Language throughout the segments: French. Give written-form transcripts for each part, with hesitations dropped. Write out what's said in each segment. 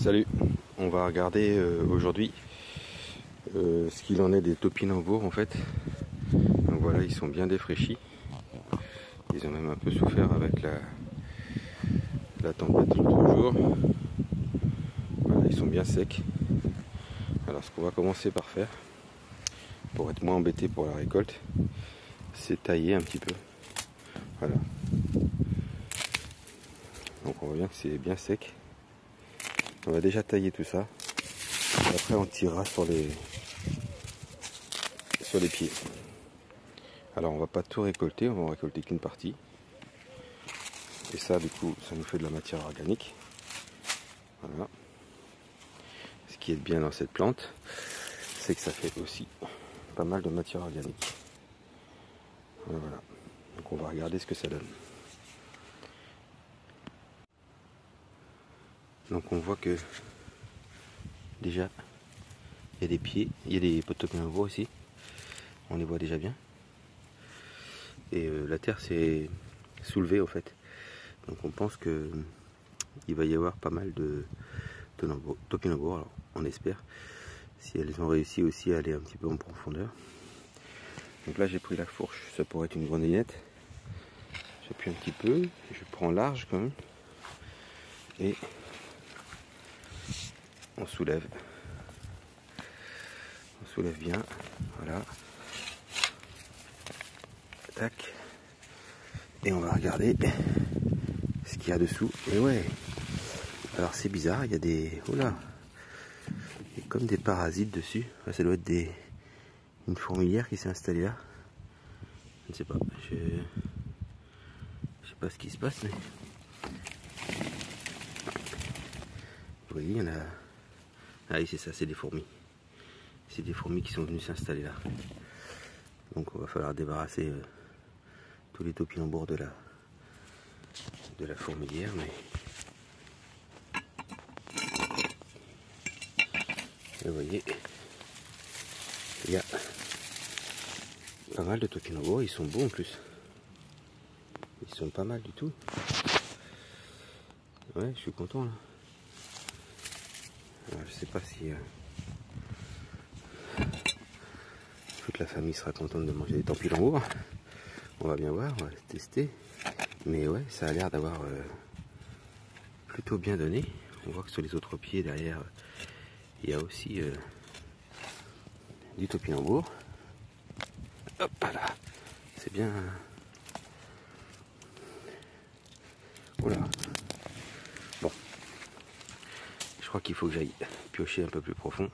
Salut, on va regarder aujourd'hui ce qu'il en est des topinambours en fait. Donc voilà, ils sont bien défraîchis. Ils ont même un peu souffert avec la tempête l'autre jour. Voilà, ils sont bien secs. Alors ce qu'on va commencer par faire, pour être moins embêté pour la récolte, c'est tailler un petit peu. Voilà. Donc on voit bien que c'est bien sec. On va déjà tailler tout ça. Et après on tirera sur les pieds. Alors on va pas tout récolter, on va en récolter qu'une partie. Et ça du coup ça nous fait de la matière organique. Voilà. Ce qui est bien dans cette plante, c'est que ça fait aussi pas mal de matière organique. Voilà. Donc on va regarder ce que ça donne. Donc on voit que déjà il y a des pieds, il y a des pots de topinambour ici. On les voit déjà bien. Et la terre s'est soulevée au fait. Donc on pense que il va y avoir pas mal de topinambour. Alors on espère. Si elles ont réussi aussi à aller un petit peu en profondeur. Donc là j'ai pris la fourche, ça pourrait être une grenouillette. J'appuie un petit peu, je prends large quand même. Et on soulève. On soulève bien. Voilà. Tac. Et on va regarder ce qu'il y a dessous. Et ouais. Alors c'est bizarre, il y a des. Oula. Il y a comme des parasites dessus. Enfin, ça doit être une fourmilière qui s'est installée là. Je ne sais pas. Je sais pas ce qui se passe, mais. Vous voyez, il y en a. Ah oui, c'est ça, c'est des fourmis. C'est des fourmis qui sont venues s'installer là. Donc on va falloir débarrasser tous les topinambours de la fourmilière, mais. Et vous voyez, il y a pas mal de topinambours, ils sont bons en plus. Ils sont pas mal du tout. Ouais, je suis content là. Alors, je sais pas si toute la famille sera contente de manger des topinambours. On va bien voir, on va tester. Mais ouais, ça a l'air d'avoir plutôt bien donné. On voit que sur les autres pieds derrière, il y a aussi du topinambour. Hop là, c'est bien. Oula. Bon, je crois qu'il faut que j'aille piocher un peu plus profond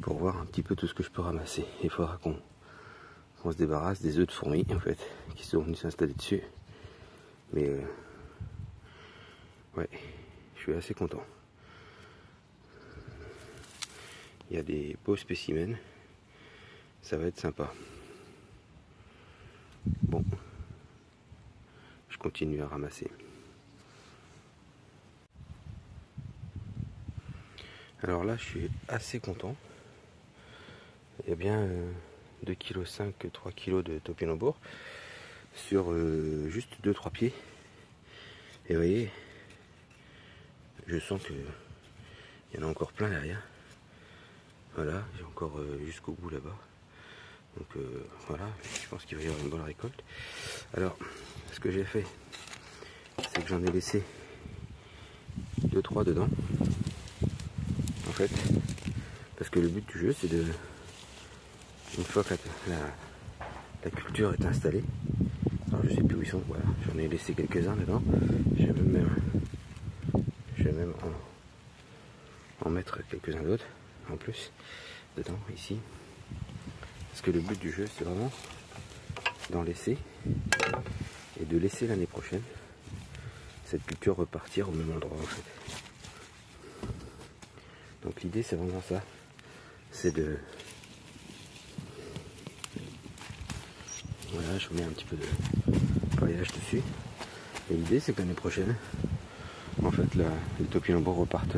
pour voir un petit peu tout ce que je peux ramasser. Il faudra qu'on se débarrasse des œufs de fourmis en fait qui sont venus s'installer dessus. Mais ouais, je suis assez content. Il y a des beaux spécimens, ça va être sympa. Bon, je continue à ramasser. Alors là, je suis assez content. Il y a bien 2,5 kg, 3 kg de topinambour sur juste 2-3 pieds. Et vous voyez, je sens que il y en a encore plein derrière. Voilà, j'ai encore jusqu'au bout là-bas. Donc voilà, je pense qu'il va y avoir une bonne récolte. Alors, ce que j'ai fait, c'est que j'en ai laissé 2-3 dedans. En fait, parce que le but du jeu, c'est de, une fois que la culture est installée, alors je sais plus où ils sont, voilà, j'en ai laissé quelques-uns dedans. Je vais même en mettre quelques-uns d'autres en plus dedans ici, parce que le but du jeu, c'est vraiment d'en laisser et de laisser l'année prochaine cette culture repartir au même endroit en fait. Donc l'idée c'est vraiment ça, c'est de, voilà, je mets un petit peu de paillage dessus et l'idée c'est que l'année prochaine en fait les topinambours repartent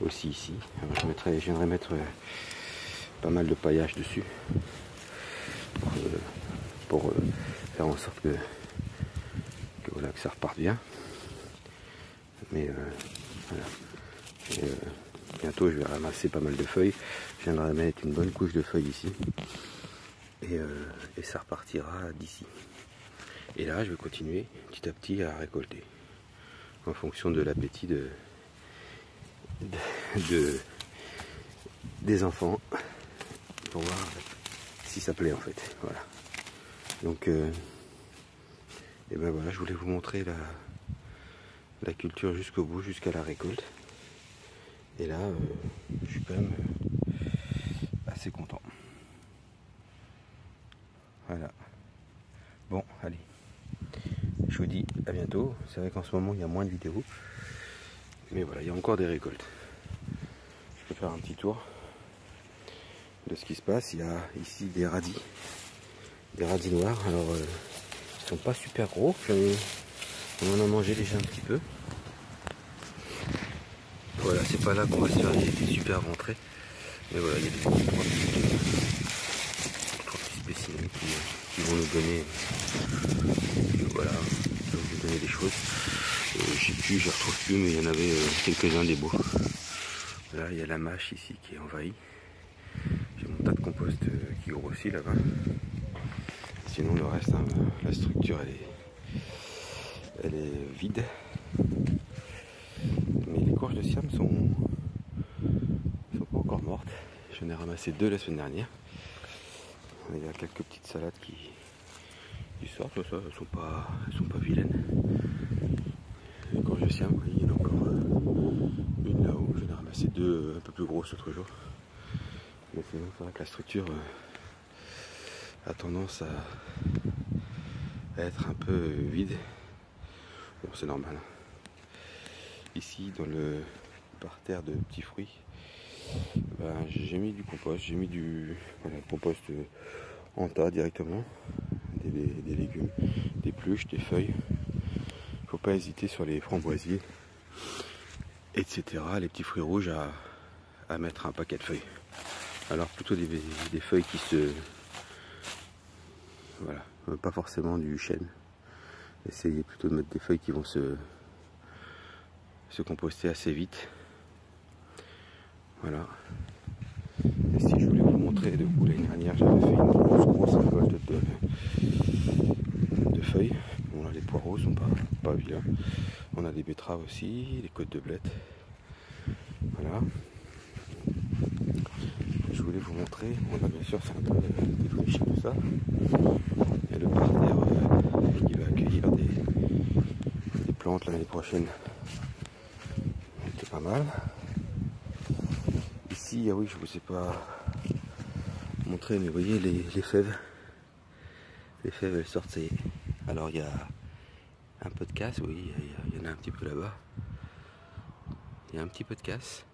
aussi ici. Alors, je viendrai mettre pas mal de paillage dessus pour faire en sorte que voilà, que ça reparte bien. Mais voilà, Et, bientôt je vais ramasser pas mal de feuilles. Je viendrai mettre une bonne couche de feuilles ici. Et ça repartira d'ici. Et là je vais continuer petit à petit à récolter. En fonction de l'appétit des enfants. Pour voir si ça plaît en fait. Voilà. Donc et ben voilà, je voulais vous montrer la culture jusqu'au bout, jusqu'à la récolte. Et là, je suis quand même assez content. Voilà. Bon, allez. Je vous dis à bientôt. C'est vrai qu'en ce moment, il y a moins de vidéos. Mais voilà, il y a encore des récoltes. Je vais faire un petit tour de ce qui se passe. Il y a ici des radis. Des radis noirs. Alors, ils sont pas super gros. On en a mangé déjà un petit peu. Voilà, c'est pas là qu'on va se faire des super rentrées. Mais voilà, il y a des trois petits spécimens qui vont nous donner. Voilà, ils vont nous donner des choses. Je sais plus, je retrouve plus, mais il y en avait quelques-uns des beaux. Là, il y a la mâche ici qui est envahie. J'ai mon tas de compost qui grossit là-bas. Sinon, le reste, hein, la structure, elle est vide. Mais les courges de siam sont pas encore mortes. J'en ai ramassé 2 la semaine dernière. Il y a quelques petites salades qui sortent. Ça, elles sont pas vilaines. Les courges de siam, il y en a encore une là-haut. J'en ai ramassé 2 un peu plus grosses l'autre jour. Mais sinon, c'est vrai que la structure a tendance à être un peu vide. Bon, c'est normal. Ici, dans le parterre de petits fruits, ben, j'ai mis du compost. J'ai mis du compost en tas directement. Des légumes, des pluches, des feuilles. Faut pas hésiter sur les framboisiers, etc. Les petits fruits rouges à mettre un paquet de feuilles. Alors plutôt des feuilles qui se... Voilà, pas forcément du chêne. Essayez plutôt de mettre des feuilles qui vont se composter assez vite. Voilà. Et si je voulais vous montrer, de coup l'année dernière j'avais fait une grosse récolte de feuilles. Bon là les poireaux sont pas vilains. On a des betteraves aussi, des côtes de blettes. Voilà. Je voulais vous montrer, bon là bien sûr c'est un peu défriché tout ça. Et le parterre qui va accueillir des plantes l'année prochaine. C'est pas mal. Ici, ah oui, je vous ai pas montré, mais vous voyez les fèves. Les fèves, elles sortent. Alors il y a un peu de casse, oui, il y en a un petit peu là-bas. Il y a un petit peu de casse.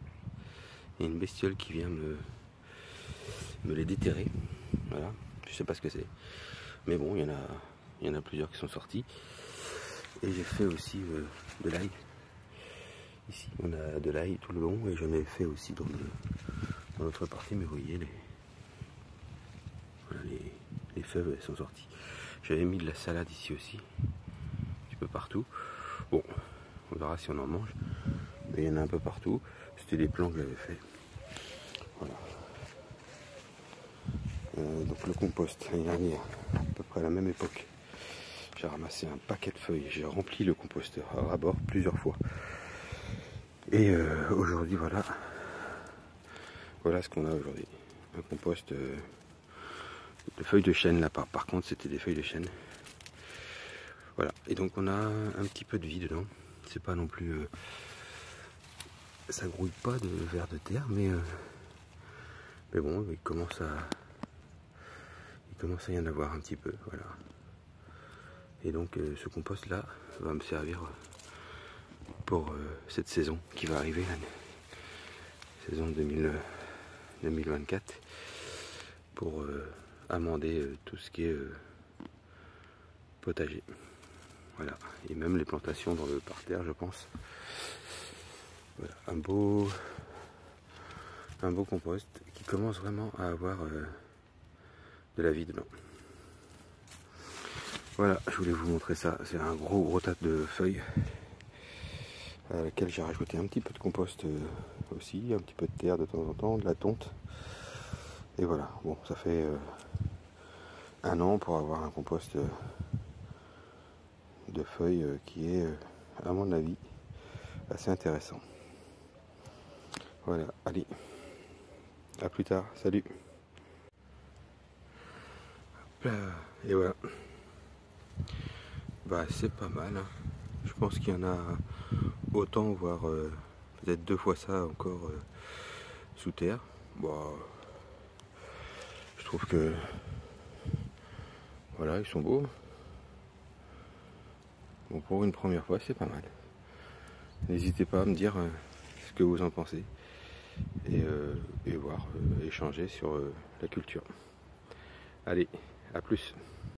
Il y a une bestiole qui vient me les déterrer. Voilà, je sais pas ce que c'est. Mais bon, il y en a plusieurs qui sont sortis. Et j'ai fait aussi de l'ail. Ici, on a de l'ail tout le long et j'en ai fait aussi dans l'autre partie, mais vous voyez, les fèves elles sont sorties. J'avais mis de la salade ici aussi, un petit peu partout. Bon, on verra si on en mange, mais il y en a un peu partout. C'était des plants que j'avais fait. Voilà. Donc le compost, l'année dernière, à peu près à la même époque, j'ai ramassé un paquet de feuilles, j'ai rempli le composteur à bord plusieurs fois. Et aujourd'hui, voilà ce qu'on a aujourd'hui. Un compost de feuilles de chêne là. Par contre, c'était des feuilles de chêne. Voilà. Et donc on a un petit peu de vie dedans. C'est pas non plus... ça grouille pas de vers de terre, mais bon, il commence à y en avoir un petit peu. Voilà. Et donc ce compost là va me servir pour cette saison qui va arriver, la saison 2024, pour amender tout ce qui est potager. Voilà, et même les plantations dans le parterre, je pense. Voilà, un beau compost qui commence vraiment à avoir de la vie dedans. Voilà, je voulais vous montrer ça. C'est un gros tas de feuilles. à laquelle j'ai rajouté un petit peu de compost aussi, un petit peu de terre de temps en temps, de la tonte. Et voilà, bon, ça fait 1 an pour avoir un compost de feuilles qui est, à mon avis, assez intéressant. Voilà, allez, à plus tard, salut. Et voilà, bah c'est pas mal, hein. Je pense qu'il y en a autant, voire peut-être 2 fois ça encore sous terre. Bon, je trouve que voilà, ils sont beaux. Bon, pour une première fois, c'est pas mal. N'hésitez pas à me dire ce que vous en pensez et voir, échanger sur la culture. Allez, à plus.